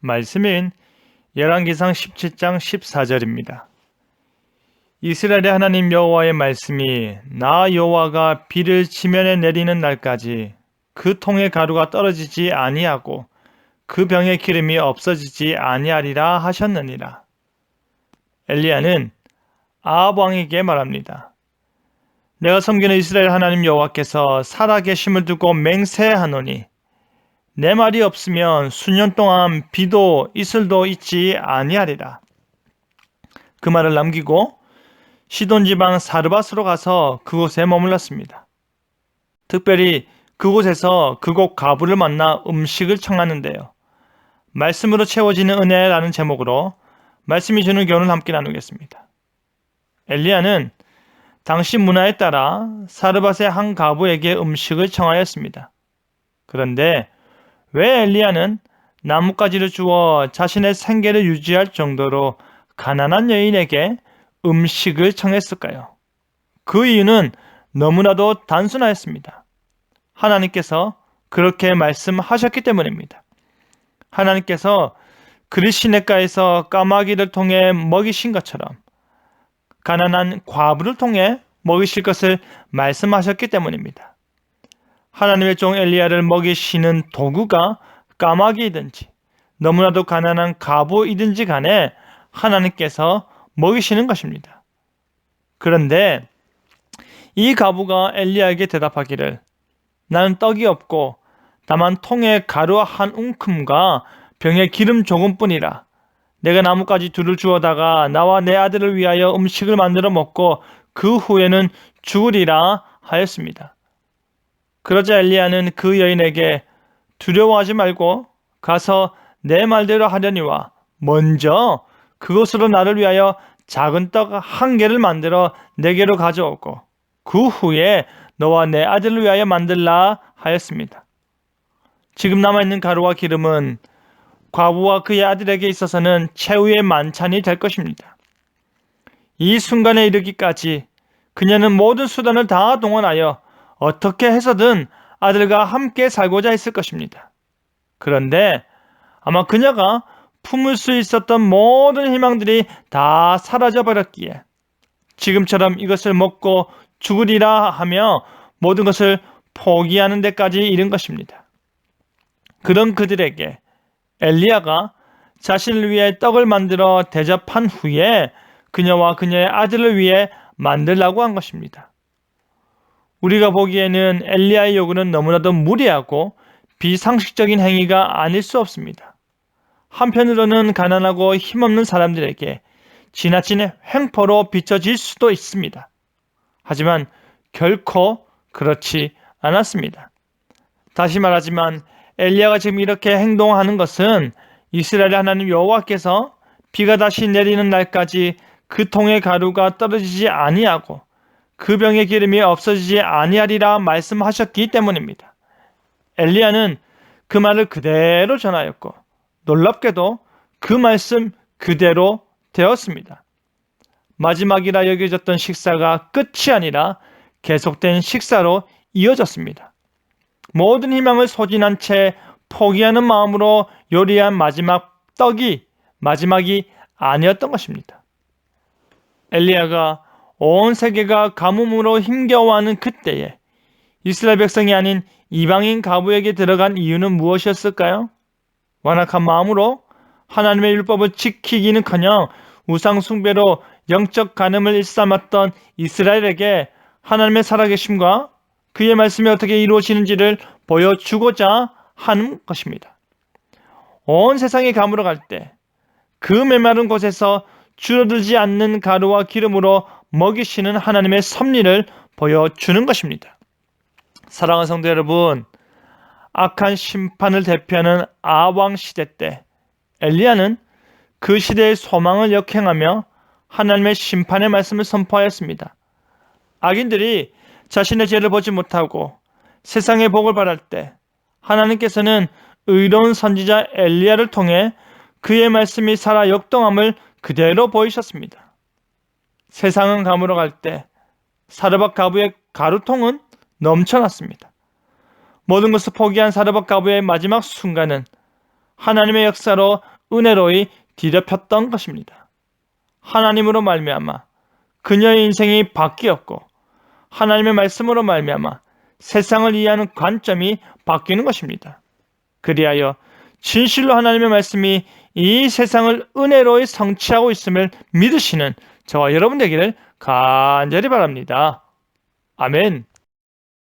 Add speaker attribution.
Speaker 1: 말씀인 열왕기상 17장 14절입니다. 이스라엘의 하나님 여호와의 말씀이 나 여호와가 비를 지면에 내리는 날까지 그 통의 가루가 떨어지지 아니하고 그 병의 기름이 없어지지 아니하리라 하셨느니라. 엘리야는 아합 왕에게 말합니다. 내가 섬기는 이스라엘 하나님 여호와께서 살아계심을 두고 맹세하노니 내 말이 없으면 수년 동안 비도 이슬도 있지 아니하리라. 그 말을 남기고 시돈 지방 사르밧으로 가서 그곳에 머물렀습니다. 특별히 그곳에서 그곳 과부를 만나 음식을 청하는데요. 말씀으로 채워지는 은혜라는 제목으로 말씀이 주는 교훈을 함께 나누겠습니다. 엘리야는 당시 문화에 따라 사르밧의 한 과부에게 음식을 청하였습니다. 그런데 왜 엘리야는 나뭇가지를 주어 자신의 생계를 유지할 정도로 가난한 여인에게 음식을 청했을까요? 그 이유는 너무나도 단순하였습니다. 하나님께서 그렇게 말씀하셨기 때문입니다. 하나님께서 그리 시냇가에서 까마귀를 통해 먹이신 것처럼 가난한 과부를 통해 먹이실 것을 말씀하셨기 때문입니다. 하나님의 종 엘리야를 먹이시는 도구가 까마귀이든지 너무나도 가난한 과부이든지 간에 하나님께서 먹이시는 것입니다. 그런데 이 과부가 엘리야에게 대답하기를 나는 떡이 없고 다만 통에 가루 한 웅큼과 병에 기름 조금뿐이라 내가 나뭇가지 둘을 주워다가 나와 내 아들을 위하여 음식을 만들어 먹고 그 후에는 죽으리라 하였습니다. 그러자 엘리야는 그 여인에게 두려워하지 말고 가서 내 말대로 하려니와 먼저 그것으로 나를 위하여 작은 떡 한 개를 만들어 내게로 가져오고 그 후에 너와 내 아들을 위하여 만들라 하였습니다. 지금 남아있는 가루와 기름은 과부와 그의 아들에게 있어서는 최후의 만찬이 될 것입니다. 이 순간에 이르기까지 그녀는 모든 수단을 다 동원하여 어떻게 해서든 아들과 함께 살고자 했을 것입니다. 그런데 아마 그녀가 품을 수 있었던 모든 희망들이 다 사라져버렸기에 지금처럼 이것을 먹고 죽으리라 하며 모든 것을 포기하는 데까지 이른 것입니다. 그런 그들에게 엘리야가 자신을 위해 떡을 만들어 대접한 후에 그녀와 그녀의 아들을 위해 만들라고 한 것입니다. 우리가 보기에는 엘리야의 요구는 너무나도 무리하고 비상식적인 행위가 아닐 수 없습니다. 한편으로는 가난하고 힘없는 사람들에게 지나친 횡포로 비춰질 수도 있습니다. 하지만 결코 그렇지 않았습니다. 다시 말하지만 엘리야가 지금 이렇게 행동하는 것은 이스라엘 하나님 여호와께서 비가 다시 내리는 날까지 그 통의 가루가 떨어지지 아니하고 그 병의 기름이 없어지지 아니하리라 말씀하셨기 때문입니다. 엘리야는 그 말을 그대로 전하였고 놀랍게도 그 말씀 그대로 되었습니다. 마지막이라 여겨졌던 식사가 끝이 아니라 계속된 식사로 이어졌습니다. 모든 희망을 소진한 채 포기하는 마음으로 요리한 마지막 떡이 마지막이 아니었던 것입니다. 엘리야가 온 세계가 가뭄으로 힘겨워하는 그때에 이스라엘 백성이 아닌 이방인 과부에게 들어간 이유는 무엇이었을까요? 완악한 마음으로 하나님의 율법을 지키기는커녕 우상 숭배로 영적 간음을 일삼았던 이스라엘에게 하나님의 살아계심과 그의 말씀이 어떻게 이루어지는지를 보여주고자 하는 것입니다. 온 세상이 가물어 갈 때 그 메마른 곳에서 줄어들지 않는 가루와 기름으로 먹이시는 하나님의 섭리를 보여주는 것입니다. 사랑하는 성도 여러분, 악한 심판을 대표하는 아왕 시대 때 엘리야는 그 시대의 소망을 역행하며 하나님의 심판의 말씀을 선포하였습니다. 악인들이 자신의 죄를 보지 못하고 세상의 복을 바랄 때 하나님께서는 의로운 선지자 엘리야를 통해 그의 말씀이 살아 역동함을 그대로 보이셨습니다. 세상은 가물어 갈 때 사르밧 과부의 가루통은 넘쳐났습니다. 모든 것을 포기한 사르밧 과부의 마지막 순간은 하나님의 역사로 은혜로이 뒤덮였던 것입니다. 하나님으로 말미암아 그녀의 인생이 바뀌었고 하나님의 말씀으로 말미암아 세상을 이해하는 관점이 바뀌는 것입니다. 그리하여 진실로 하나님의 말씀이 이 세상을 은혜로이 성취하고 있음을 믿으시는 저와 여러분 되기를 간절히 바랍니다. 아멘.